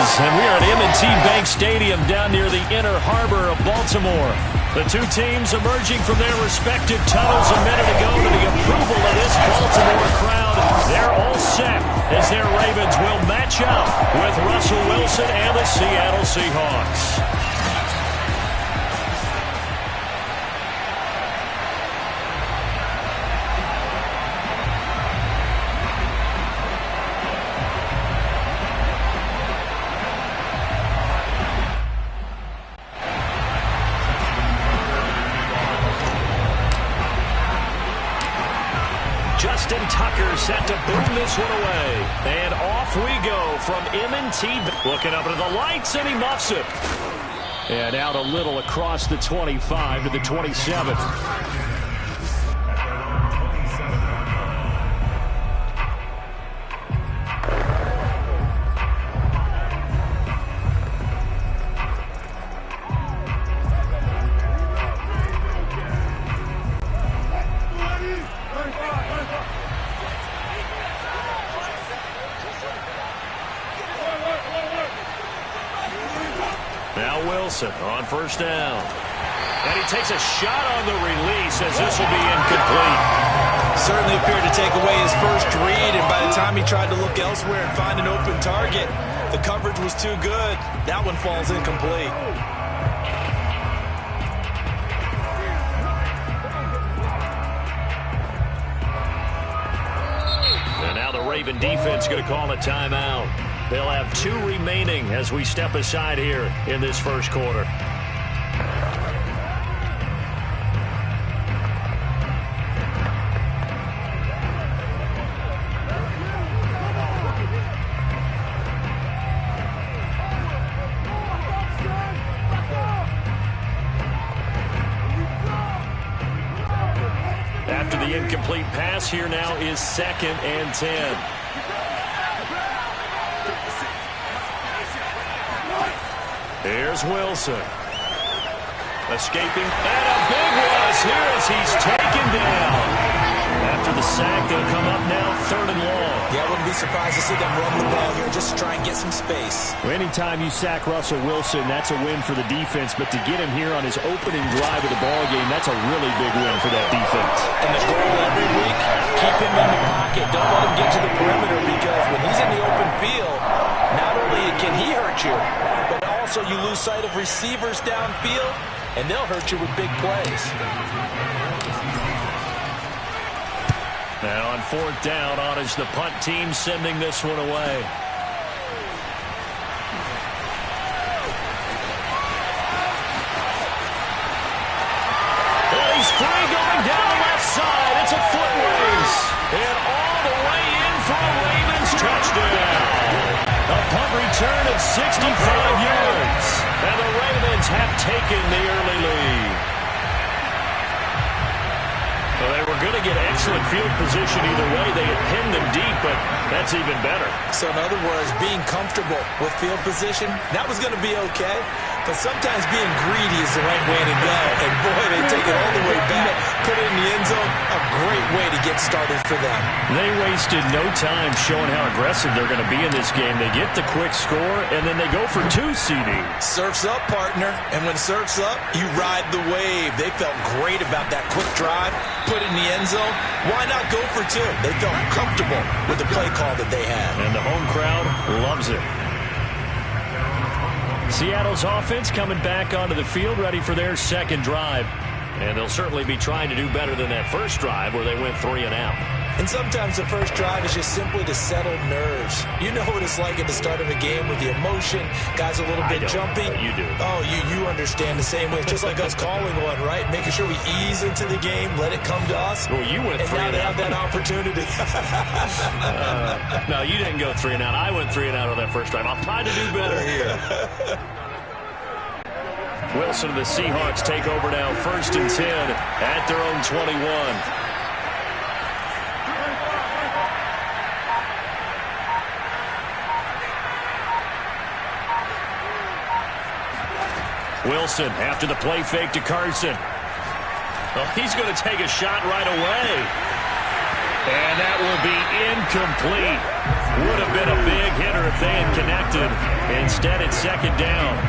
is, and we are at M&T Bank Stadium down near the Inner Harbor of Baltimore. The two teams emerging from their respective tunnels a minute ago to the approval of this Baltimore crowd. They're all set as their Ravens will match up with Russell Wilson and the Seattle Seahawks. Justin Tucker set to boom this one away. And off we go from M&T. Looking up into the lights, and he muffs it. And out a little across the 25 to the 27. Now Wilson on first down. And he takes a shot on the release as this will be incomplete. Certainly appeared to take away his first read, and by the time he tried to look elsewhere and find an open target, the coverage was too good. That one falls incomplete. And now the Raven defense going to call a timeout. They'll have 2 remaining as we step aside here in this first quarter. After the incomplete pass, here now is 2nd and 10. Here's Wilson. Escaping. And a big rush here as he's taken down. After the sack, they'll come up now 3rd and long. Yeah, I wouldn't be surprised to see them run the ball here just to try and get some space. Well, anytime you sack Russell Wilson, that's a win for the defense. But to get him here on his opening drive of the ball game, that's a really big win for that defense. And the goal every week, keep him in the pocket. Don't let him get to the perimeter, because when he's in the open field, not only can he hurt you, but also you lose sight of receivers downfield, and they'll hurt you with big plays. Now on 4th down, on is the punt team sending this one away. Well, he's free going down the left side. It's a foot race. And all the way in for a Ravens touchdown. A punt return of 65 yards. And the Ravens have taken the early lead. Well, they were going to get excellent field position either way. They had pinned them deep, but that's even better. So in other words, being comfortable with field position, that was going to be okay. But sometimes being greedy is the right way to go. And boy, they take it all the way back, put it in the end zone. A great way to get started for them. They wasted no time showing how aggressive they're going to be in this game. They get the quick score, and then they go for 2 CDs. Surf's up, partner. And when surf's up, you ride the wave. They felt great about that quick drive, put it in the end zone. Why not go for 2? They felt comfortable with the play call that they had. And the home crowd loves it. Seattle's offense coming back onto the field, ready for their 2nd drive. And they'll certainly be trying to do better than that first drive where they went 3 and out. And sometimes the first drive is just simply to settle nerves. You know what it's like at the start of a game with the emotion. Guys a little bit jumpy. You do. Oh, you understand the same way. It's just like us calling one, right? Making sure we ease into the game, let it come to us. Well, you went 3 and out. And now they have that opportunity. No, you didn't go 3 and out. I went 3 and out on that first drive. I'll try to do better here. Wilson and the Seahawks take over now, 1st and 10 at their own 21. Wilson after the play fake to Carson. Well, he's going to take a shot right away. And that will be incomplete. Would have been a big hitter if they had connected. Instead, it's second down.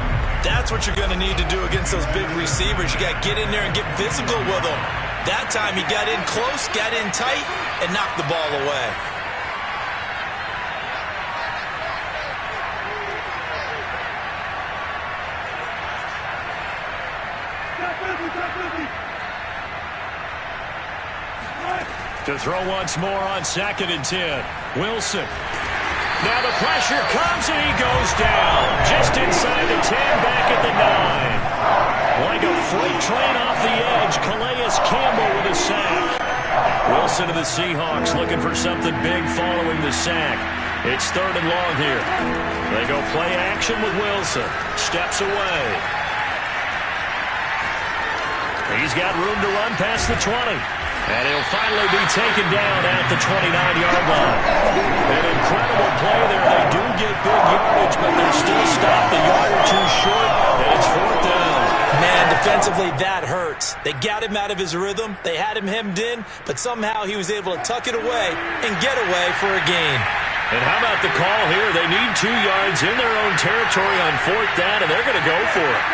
That's what you're going to need to do against those big receivers. You got to get in there and get physical with them. That time he got in close, got in tight, and knocked the ball away. To throw once more on 2nd and 10. Wilson. Now the pressure comes and he goes down. Just inside the 10, back at the 9. Like a freight train off the edge, Calais Campbell with a sack. Wilson of the Seahawks looking for something big following the sack. It's 3rd and long here. They go play action with Wilson. Steps away. He's got room to run past the 20. And he'll finally be taken down at the 29-yard line. An incredible play there. They do get big yardage, but they're still stopped a yard or two short, and it's 4th down. Man, defensively, that hurts. They got him out of his rhythm. They had him hemmed in, but somehow he was able to tuck it away and get away for a gain. And how about the call here? They need 2 yards in their own territory on 4th down, and they're going to go for it.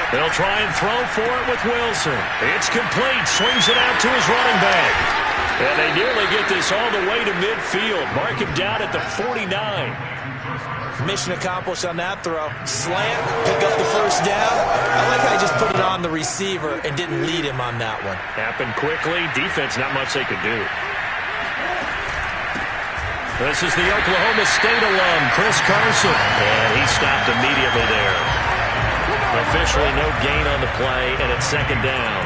They'll try and throw for it with Wilson. It's complete. Swings it out to his running back. And they nearly get this all the way to midfield. Mark him down at the 49. Mission accomplished on that throw. Slant, pick up the 1st down. I like how he just put it on the receiver and didn't lead him on that one. Happened quickly. Defense, not much they could do. This is the Oklahoma State alum, Chris Carson. And he stopped immediately there. Officially no gain on the play, and it's 2nd down.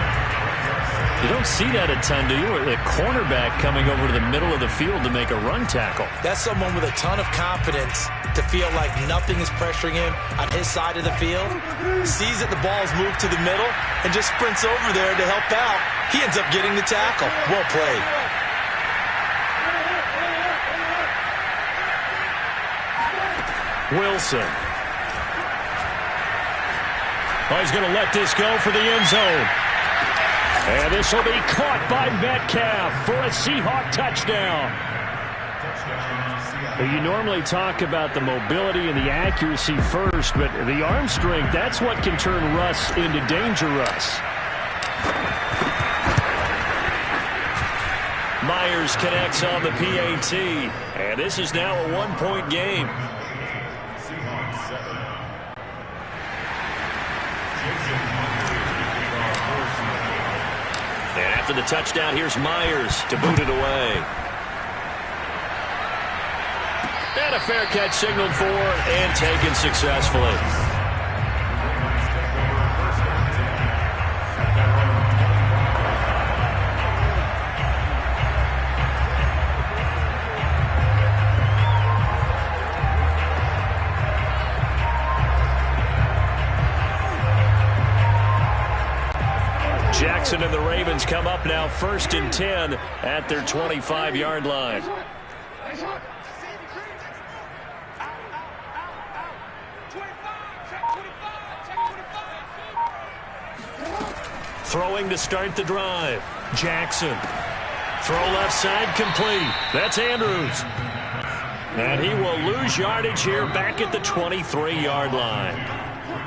You don't see that a ton, do you? A cornerback coming over to the middle of the field to make a run tackle. That's someone with a ton of confidence to feel like nothing is pressuring him on his side of the field. Sees that the ball's moved to the middle and just sprints over there to help out. He ends up getting the tackle. Well played. Wilson. Oh, he's going to let this go for the end zone. And this will be caught by Metcalf for a Seahawk touchdown. Well, you normally talk about the mobility and the accuracy first, but the arm strength, that's what can turn Russ into Danger Russ. Myers connects on the PAT, and this is now a 1-point game. And after the touchdown, here's Myers to boot it away. And a fair catch signaled for and taken successfully. Jackson and the Ravens come up now 1st and 10 at their 25-yard line. Throwing to start the drive. Jackson. Throw left side complete. That's Andrews. And he will lose yardage here back at the 23-yard line.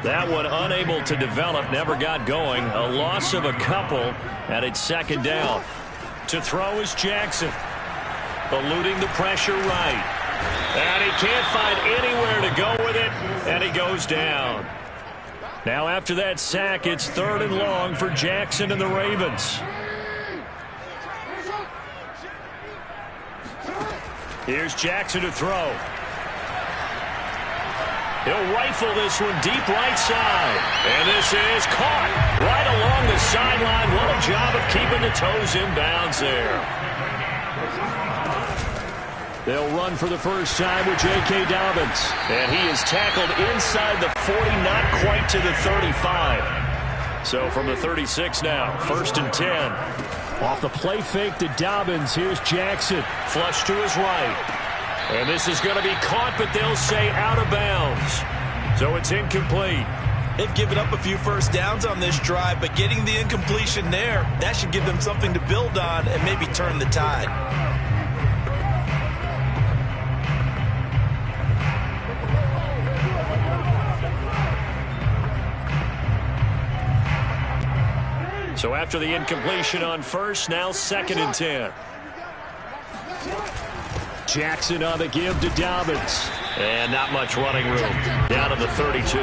That one unable to develop, never got going. A loss of a couple, and it's 2nd down. To throw is Jackson. Eluding the pressure right. And he can't find anywhere to go with it, and he goes down. Now after that sack, it's 3rd and long for Jackson and the Ravens. Here's Jackson to throw. He'll rifle this one deep right side. And this is caught right along the sideline. What a job of keeping the toes in bounds there. They'll run for the first time with J.K. Dobbins. And he is tackled inside the 40, not quite to the 35. So from the 36 now, 1st and 10. Off the play fake to Dobbins, here's Jackson. Flush to his right. And this is going to be caught, but they'll say out of bounds. So it's incomplete. They've given up a few first downs on this drive, but getting the incompletion there, that should give them something to build on and maybe turn the tide. So after the incompletion on first, now 2nd and 10. Jackson on the give to Dobbins. And not much running room. Down to the 32.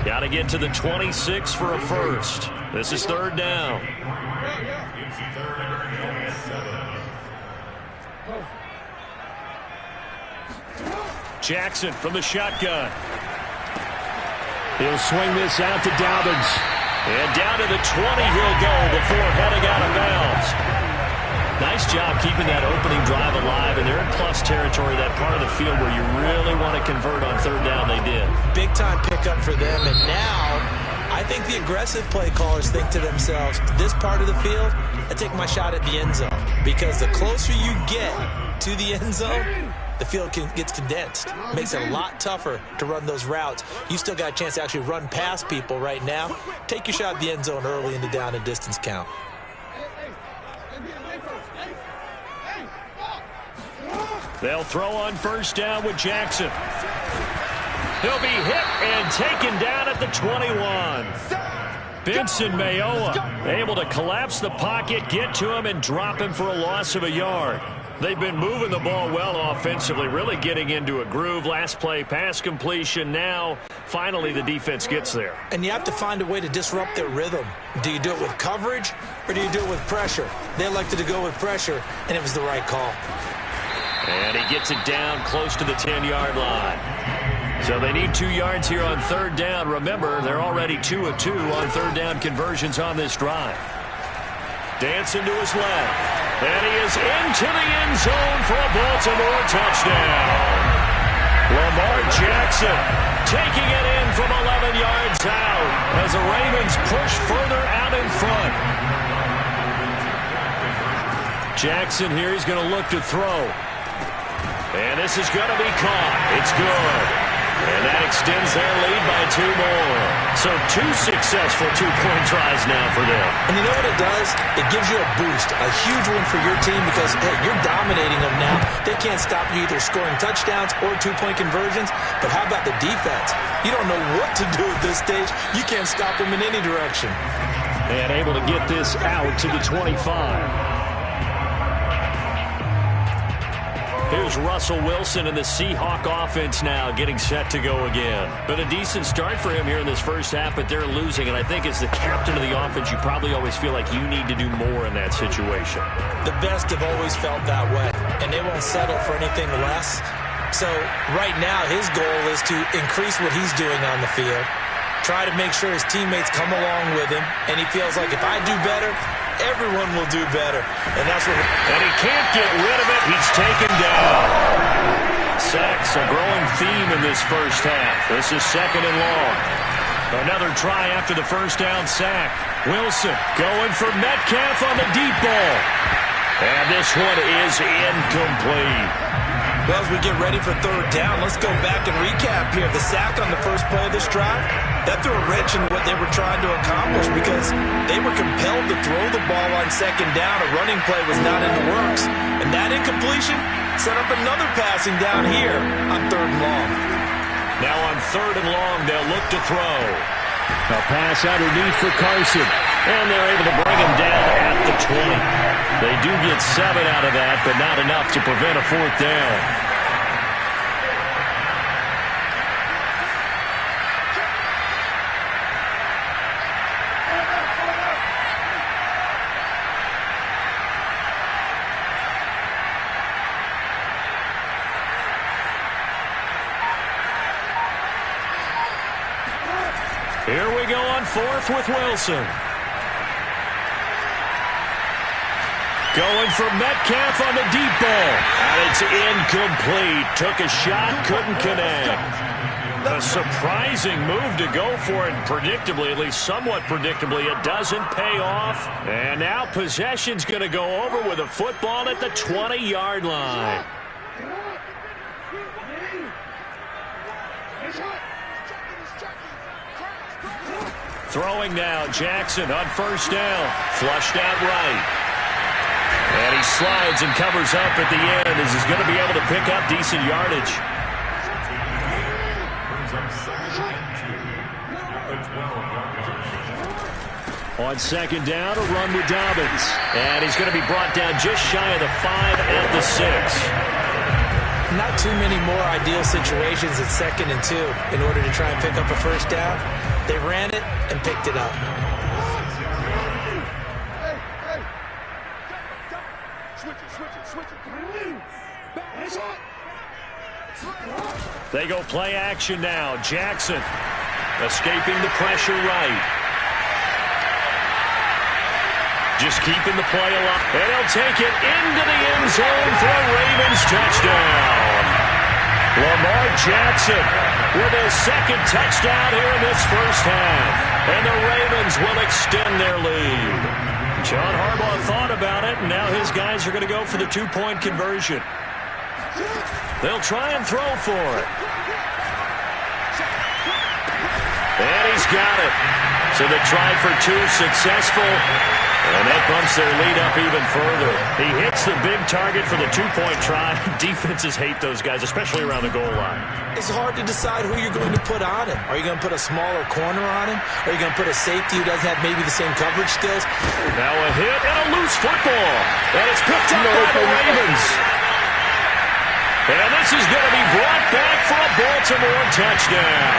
Got to get to the 26 for a first. This is 3rd down. Jackson from the shotgun. He'll swing this out to Dobbins. And down to the 20 he'll go before heading out of bounds. Nice job keeping that opening drive alive, and they're in plus territory, that part of the field where you really want to convert on 3rd down. They did. Big-time pickup for them, and now I think the aggressive play callers think to themselves, this part of the field, I take my shot at the end zone, because the closer you get to the end zone, the field gets condensed. Makes it a lot tougher to run those routes. You still got a chance to actually run past people right now. Take your shot at the end zone early in the down and distance count. They'll throw on 1st down with Jackson. He'll be hit and taken down at the 21. Benson Mayowa able to collapse the pocket, get to him, and drop him for a loss of a yard. They've been moving the ball well offensively, really getting into a groove. Last play, pass completion. Now, finally, the defense gets there. And you have to find a way to disrupt their rhythm. Do you do it with coverage, or do you do it with pressure? They elected to go with pressure, and it was the right call. And he gets it down close to the 10-yard line. So they need 2 yards here on 3rd down. Remember, they're already 2 of 2 on 3rd down conversions on this drive. Dancing to his left. And he is into the end zone for a Baltimore touchdown. Lamar Jackson taking it in from 11 yards out as the Ravens push further out in front. Jackson here, he's going to look to throw. And this is going to be caught. It's good. And that extends their lead by 2 more. So 2 successful 2-point tries now for them. And you know what it does? It gives you a boost, a huge one for your team because, hey, you're dominating them now. They can't stop you either scoring touchdowns or 2-point conversions. But how about the defense? You don't know what to do at this stage. You can't stop them in any direction. And able to get this out to the 25. Here's Russell Wilson and the Seahawk offense now getting set to go again. Been a decent start for him here in this first half, but they're losing. And I think as the captain of the offense, you probably always feel like you need to do more in that situation. The best have always felt that way, and they won't settle for anything less. So right now his goal is to increase what he's doing on the field, try to make sure his teammates come along with him, and he feels like if I do better, everyone will do better. And that's what. And he can't get rid of it. He's taken down. Sacks a growing theme in this first half. This is 2nd and long. Another try after the first down sack. Wilson going for Metcalf on the deep ball. And this one is incomplete. Well, as we get ready for 3rd down, let's go back and recap here. The sack on the first play of this drive, that threw a wrench in what they were trying to accomplish because they were compelled to throw the ball on 2nd down. A running play was not in the works. And that incompletion set up another passing down here on 3rd and long. Now on 3rd and long, they'll look to throw. A pass underneath for Carson. And they're able to bring him down at the 20. They do get 7 out of that, but not enough to prevent a 4th down. Here we go on 4th with Wilson. Going for Metcalf on the deep ball. And it's incomplete. Took a shot, couldn't connect. A surprising move to go for it. Predictably, at least somewhat predictably, it doesn't pay off. And now possession's going to go over with a football at the 20-yard line. Throwing now, Jackson on 1st down. Flushed out right. And he slides and covers up at the end as he's going to be able to pick up decent yardage. On second down, a run with Dobbins. And he's going to be brought down just shy of the 5 at the 6. Not too many more ideal situations at 2nd and 2 in order to try and pick up a first down. They ran it and picked it up. They go play action now. Jackson escaping the pressure right. Just keeping the play alive. And he'll take it into the end zone for a Ravens touchdown. Lamar Jackson with his 2nd touchdown here in this first half. And the Ravens will extend their lead. John Harbaugh thought about it, and now his guys are going to go for the 2-point conversion. They'll try and throw for it. And he's got it. So the try for 2 successful. And that bumps their lead up even further. He hits the big target for the 2-point try. Defenses hate those guys, especially around the goal line. It's hard to decide who you're going to put on him. Are you going to put a smaller corner on him? Are you going to put a safety who doesn't have maybe the same coverage skills? Now a hit and a loose football. And it's picked up by the Ravens. And this is going to be brought back for a Baltimore touchdown.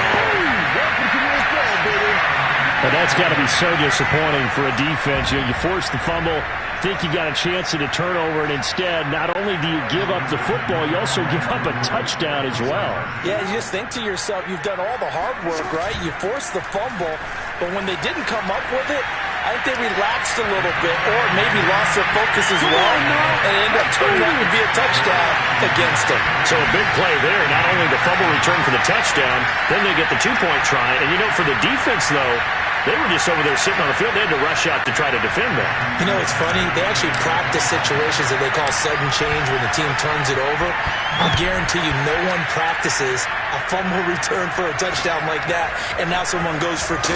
But that's got to be so disappointing for a defense. You force the fumble, think you got a chance at a turnover, and instead, not only do you give up the football, you also give up a touchdown as well. Yeah, you just think to yourself, you've done all the hard work, right? You forced the fumble, but when they didn't come up with it, I think they relaxed a little bit or maybe lost their focus as well, and it ended up turning out to be a touchdown against them. So a big play there. Not only the fumble return for the touchdown, then they get the 2-point try. And, for the defense, though, they were just over there sitting on the field. They had to rush out to try to defend that. It's funny. They actually practice situations that they call sudden change when the team turns it over. I guarantee you no one practices a fumble return for a touchdown like that, and now someone goes for 2.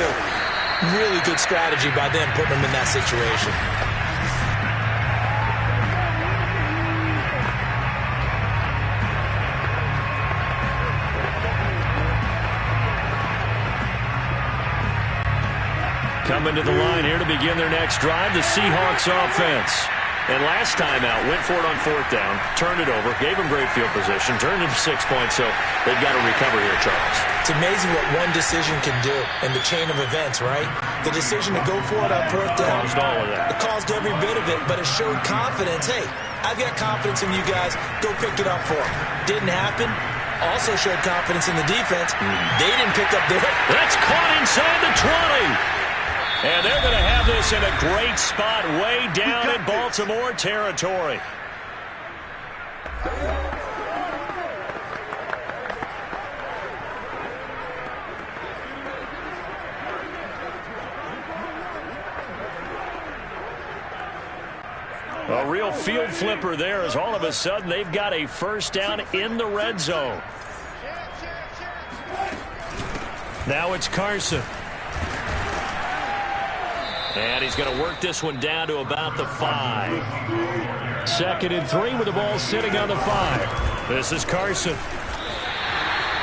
Really good strategy by them putting them in that situation. Coming to the line here to begin their next drive, the Seahawks offense. And last time out, went for it on 4th down, turned it over, gave them great field position, turned it to 6 points, so they've got to recover here, Charles. It's amazing what one decision can do in the chain of events, right? The decision to go for it on 4th down. Caused all of that. It caused every bit of it, but it showed confidence. Hey, I've got confidence in you guys. Go pick it up for them. Didn't happen. Also showed confidence in the defense. They didn't pick up their... That's caught inside the 20. And they're going to have this in a great spot way down in Baltimore territory. A real field flipper there as all of a sudden they've got a first down in the red zone. Now it's Carson. And he's going to work this one down to about the 5. 2nd and 3 with the ball sitting on the 5. This is Carson.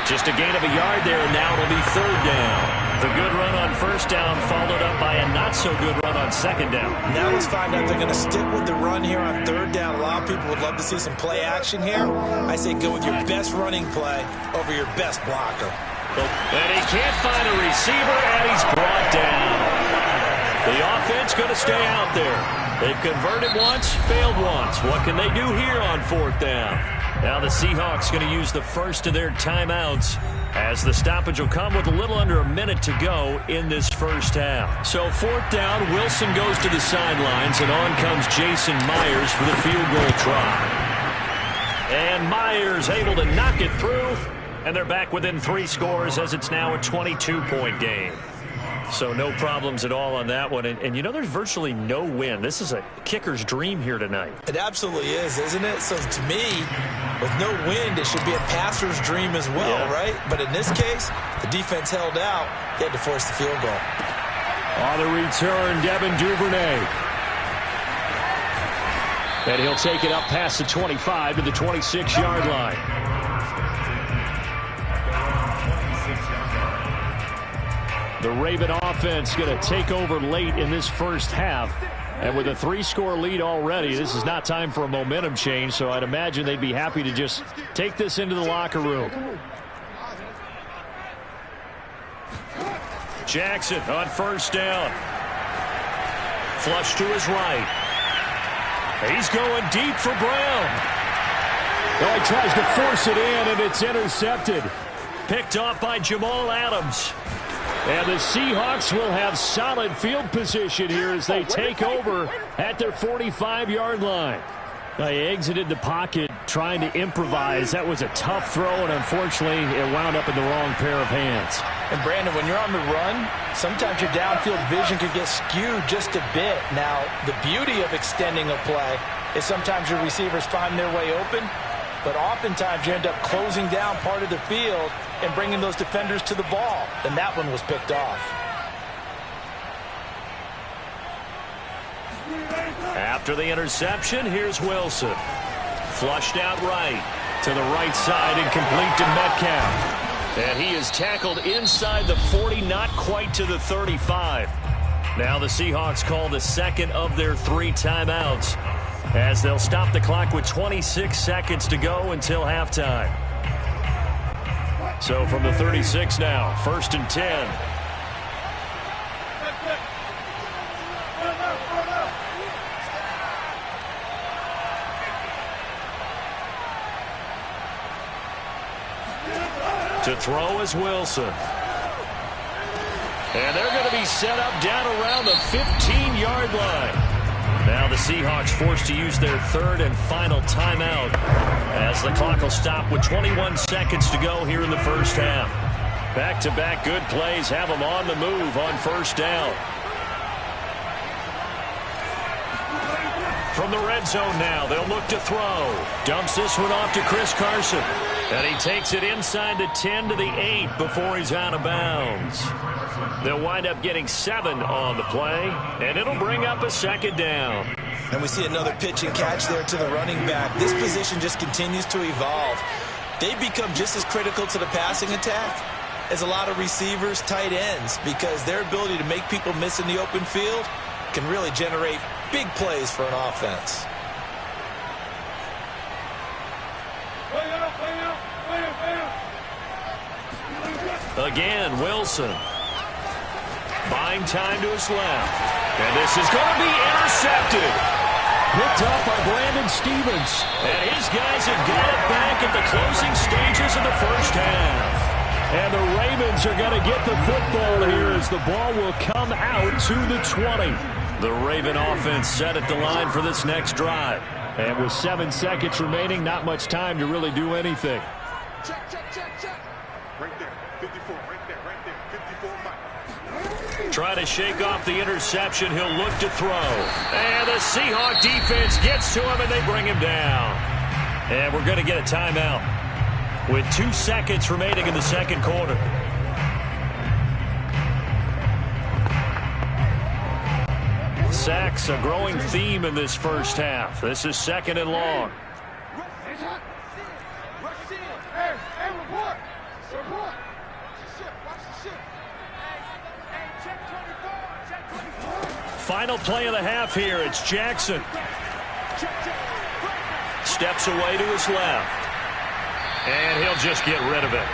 Just a gain of a yard there, and now it'll be 3rd down. The good run on 1st down followed up by a not-so-good run on 2nd down. Now let's find out if they're going to stick with the run here on 3rd down. A lot of people would love to see some play action here. I say go with your best running play over your best blocker. And he can't find a receiver, and he's brought down. The offense going to stay out there. They've converted once, failed once. What can they do here on 4th down? Now the Seahawks going to use the first of their timeouts as the stoppage will come with a little under a minute to go in this first half. So 4th down, Wilson goes to the sidelines, and on comes Jason Myers for the field goal try. And Myers able to knock it through, and they're back within 3 scores as it's now a 22-point game. So no problems at all on that one. And there's virtually no win. This is a kicker's dream here tonight. It absolutely is, isn't it? So to me, with no wind, it should be a passer's dream as well, right? But in this case, the defense held out. They had to force the field goal. On the return, Devin Duvernay. And he'll take it up past the 25 to the 26-yard line. The Raven offense going to take over late in this first half. And with a 3-score lead already, this is not time for a momentum change, so I'd imagine they'd be happy to just take this into the locker room. Jackson on first down. Flush to his right. He's going deep for Brown. Oh, he tries to force it in, and it's intercepted. Picked off by Jamal Adams. And the Seahawks will have solid field position here as they take over at their 45-yard line. They exited the pocket trying to improvise. That was a tough throw, and unfortunately, it wound up in the wrong pair of hands. And, Brandon, when you're on the run, sometimes your downfield vision could get skewed just a bit. Now, the beauty of extending a play is sometimes your receivers find their way open, but oftentimes you end up closing down part of the field and bringing those defenders to the ball. And that one was picked off. After the interception, here's Wilson. Flushed out right. To the right side and complete to Metcalf. And he is tackled inside the 40, not quite to the 35. Now the Seahawks call the second of their 3 timeouts, as they'll stop the clock with 26 seconds to go until halftime. So from the 36 now, 1st and 10. To throw is Wilson. And they're going to be set up down around the 15-yard line. Now the Seahawks forced to use their 3rd and final timeout, as the clock will stop with 21 seconds to go here in the first half. Back-to-back good plays have them on the move on first down. From the red zone now, they'll look to throw. Dumps this one off to Chris Carson. And he takes it inside the 10 to the 8 before he's out of bounds. They'll wind up getting 7 on the play, and it'll bring up a 2nd down. And we see another pitch and catch there to the running back. This position just continues to evolve. They become just as critical to the passing attack as a lot of receivers, tight ends, because their ability to make people miss in the open field can really generate big plays for an offense. Again, Wilson. Buying time to his left. And this is going to be intercepted. Picked up by Brandon Stevens. And his guys have got it back at the closing stages of the first half. And the Ravens are going to get the football here as the ball will come out to the 20. The Raven offense set at the line for this next drive. And with 7 seconds remaining, not much time to really do anything. Check. Right there, 54, right there, 54, Mike. Try to shake off the interception. He'll look to throw. And the Seahawk defense gets to him, and they bring him down. And we're going to get a timeout with 2 seconds remaining in the second quarter. Sacks, a growing theme in this first half. This is 2nd and long. Final play of the half here. It's Jackson. Steps away to his left. And he'll just get rid of it.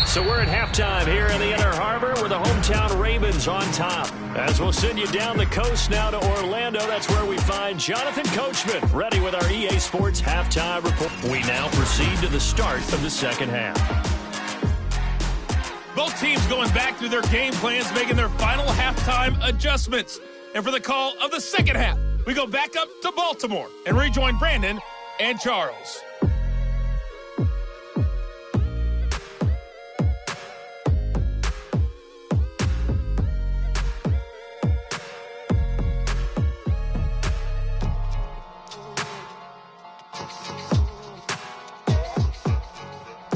So we're at halftime here in the Inner Harbor with the hometown Ravens on top. As we'll send you down the coast now to Orlando, that's where we find Jonathan Coachman, ready with our EA Sports halftime report. We now proceed to the start of the second half. Both teams going back through their game plans, making their final halftime adjustments. And for the call of the second half, we go back up to Baltimore and rejoin Brandon and Charles.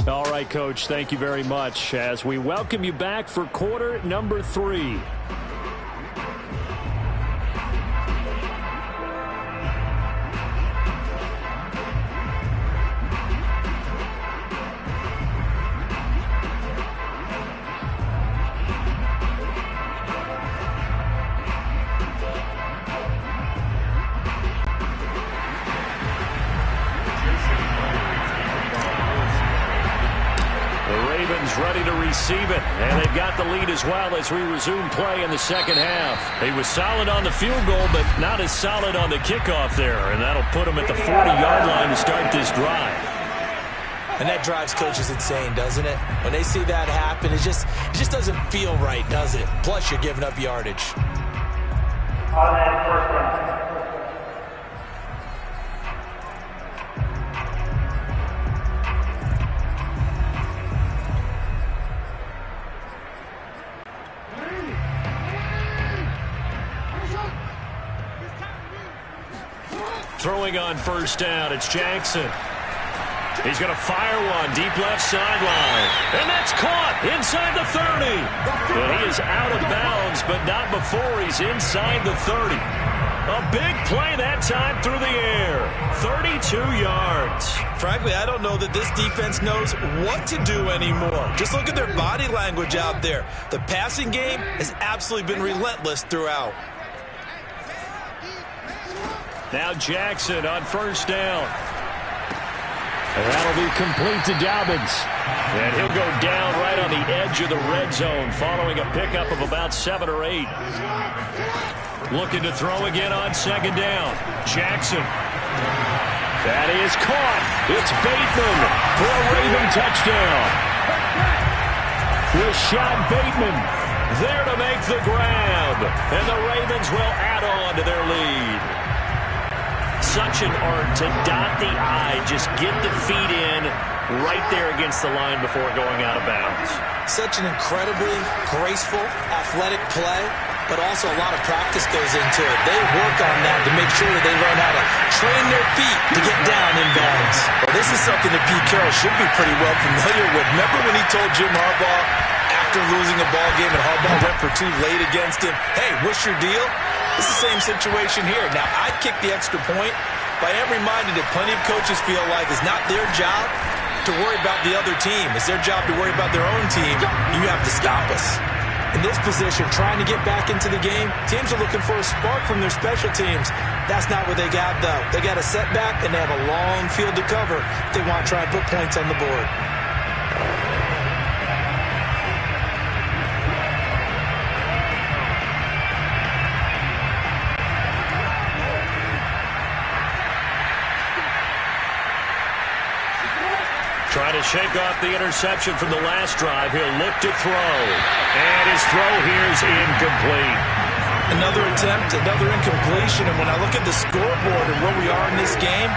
All right, Coach, thank you very much as we welcome you back for quarter number 3. Ravens ready to receive it. And they've got the lead as well as we resume play in the second half. He was solid on the field goal, but not as solid on the kickoff there. And that'll put him at the 40-yard line to start this drive. And that drives coaches insane, doesn't it? When they see that happen, it just doesn't feel right, does it? Plus, you're giving up yardage. Automatic first down. Throwing on first down, it's Jackson. He's going to fire one deep left sideline. And that's caught inside the 30. And he is out of bounds, but not before he's inside the 30. A big play that time through the air. 32 yards. Frankly, I don't know that this defense knows what to do anymore. Just look at their body language out there. The passing game has absolutely been relentless throughout. Now Jackson on first down. And that'll be complete to Dobbins. And he'll go down right on the edge of the red zone following a pickup of about 7 or 8. Looking to throw again on second down. Jackson. That is caught. It's Bateman for a Raven touchdown. Rashad Bateman there to make the grab. And the Ravens will add on to their lead. Such an art to dot the I, just get the feet in right there against the line before going out of bounds. Such an incredibly graceful, athletic play, but also a lot of practice goes into it. They work on that to make sure that they learn how to train their feet to get down in bounds. Well, this is something that Pete Carroll should be pretty well familiar with. Remember when he told Jim Harbaugh after losing a ball game and Harbaugh went for 2 late against him, hey, what's your deal? It's the same situation here. Now, I'd kick the extra point, but I am reminded that plenty of coaches feel like it's not their job to worry about the other team. It's their job to worry about their own team. You have to stop us. In this position, trying to get back into the game, teams are looking for a spark from their special teams. That's not what they got, though. They got a setback, and they have a long field to cover if they want to try and put points on the board. Trying to shake off the interception from the last drive. He'll look to throw. And his throw here is incomplete. Another attempt, another incompletion. And when I look at the scoreboard and where we are in this game,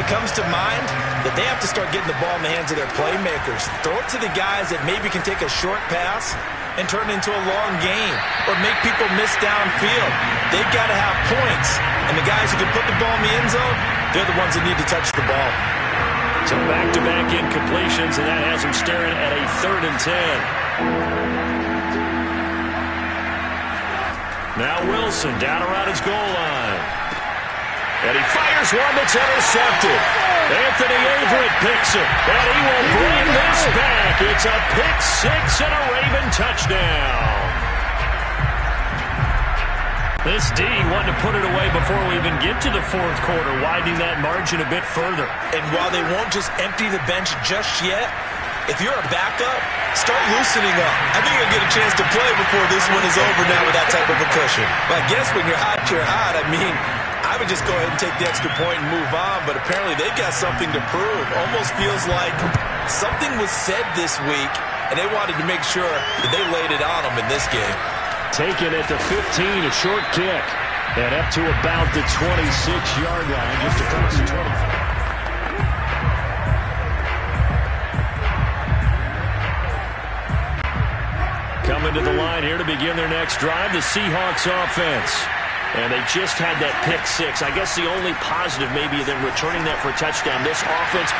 it comes to mind that they have to start getting the ball in the hands of their playmakers. Throw it to the guys that maybe can take a short pass and turn it into a long game or make people miss downfield. They've got to have points. And the guys who can put the ball in the end zone, they're the ones that need to touch the ball. So back-to-back incompletions, and that has him staring at a 3rd and 10. Now Wilson down around his goal line. And he fires one that's intercepted. Anthony Averett picks it, and he will bring this back. It's a pick 6 and a Raven touchdown. This D wanted to put it away before we even get to the 4th quarter, widening that margin a bit further. And while they won't just empty the bench just yet, if you're a backup, start loosening up. I think you'll get a chance to play before this one is over now with that type of a cushion. But I guess when you're hot, you're hot. I mean, I would just go ahead and take the extra point and move on, but apparently they've got something to prove. Almost feels like something was said this week, and they wanted to make sure that they laid it on them in this game. Taken at the 15, a short kick. And up to about the 26-yard line, just across the 25. Coming to the line here to begin their next drive, the Seahawks offense. And they just had that pick 6. I guess the only positive maybe than returning that for a touchdown. This offense